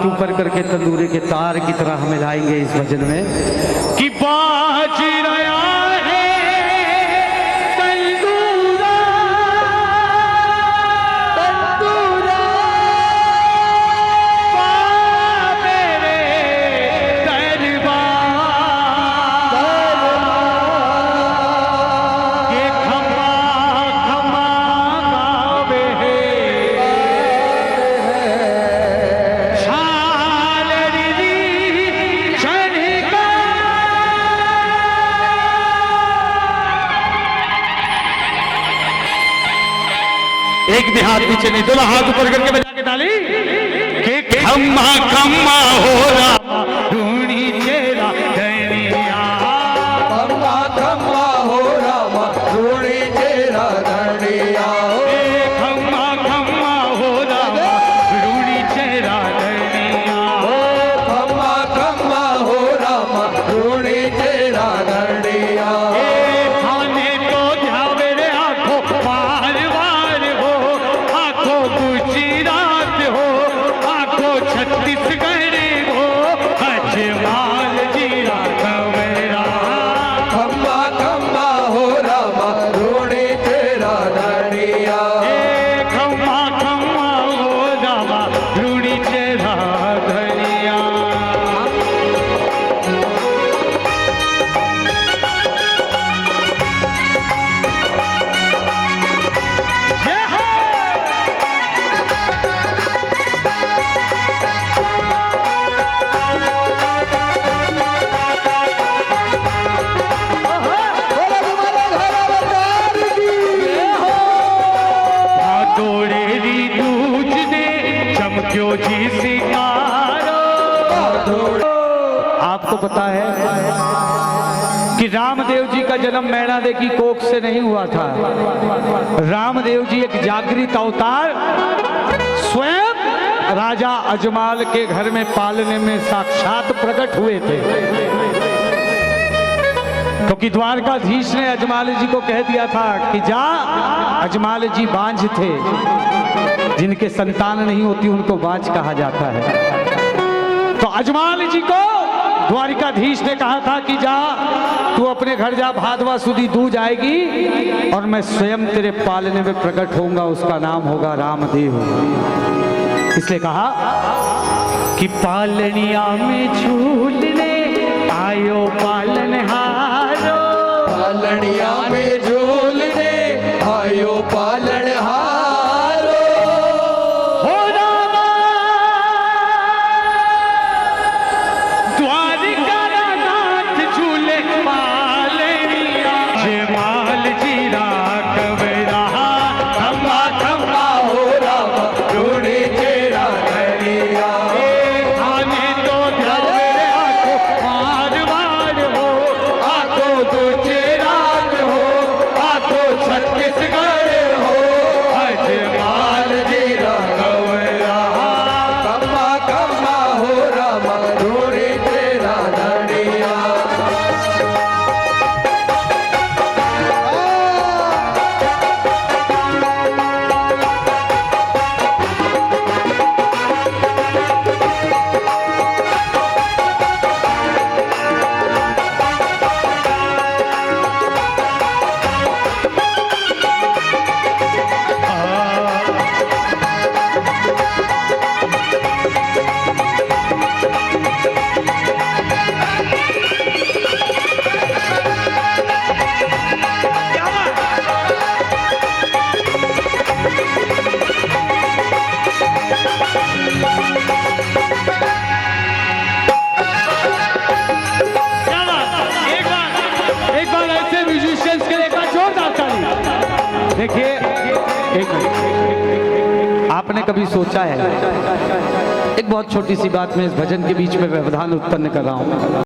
हाथ ऊपर करके तंदूरे के तार की तरह हम हिलाएंगे इस भजन में कि बाज रहा है तंदूरा तंदूरा मेरे दरबार ये खमा खमा गावे एक भी हाथ पीछे नहीं, दोनों हाथ ऊपर करके बजा के ताली कि खम्मा खम्मा हो रहा ढूंढी चेहरा धनिया खम्मा खम्मा हो रहा ढूंढी चेहरा धनिया खम्मा खम्मा हो रहा ढूंढी चेहरा धनिया खम्मा खम्मा हो रहा ढूंढी चेहरा धनिया खाने तो जावे रे आंखों बार बार हो आंखों गुजरात हो आंखों छत्तीसगढ़ हो अजमाल जीरा कवेरा खम्मा खम्मा हो रहा ढूंढी चेहरा धनिया खम्मा खम्मा हो रहा ढूंढी चेहरा धनिया चमक्यो जी सितारो आपको पता है कि रामदेव जी का जन्म मैणादे की कोख से नहीं हुआ था। रामदेव जी एक जागृत अवतार स्वयं राजा अजमाल के घर में पालने में साक्षात प्रकट हुए थे, क्योंकि द्वारकाधीश ने अजमाल जी को कह दिया था कि जा, अजमाल जी बांझ थे, जिनके संतान नहीं होती उनको बांझ कहा जाता है। तो अजमाल जी को द्वारिकाधीश ने कहा था कि जा तू अपने घर जा, भादवा सुदी दूज आएगी और मैं स्वयं तेरे पालने में प्रकट होऊंगा, उसका नाम होगा रामदेव। इसलिए कहा कि पालनिया में झूलने आयो पालनहारो पालनिया में झूलने आयो पालनहारो हो रामा द्वारिका नाथ झूले पालनिया जमाल जीरा कवेरा खम्मा खम्मा हो रहा ढूंढी चेहरा धनिया खाने तो जावे आंखों बार बार हो आंखों गुजरात हो आंखों छत्तीसगढ़ हो अजमाल जीरा कवेरा खम्मा खम्मा हो रहा ढूंढी चेहरा धनिया देखिए, एक मिनट, आपने कभी सोचा है, एक बहुत छोटी सी बात में इस भजन के बीच में व्यवधान उत्पन्न कर रहा हूं।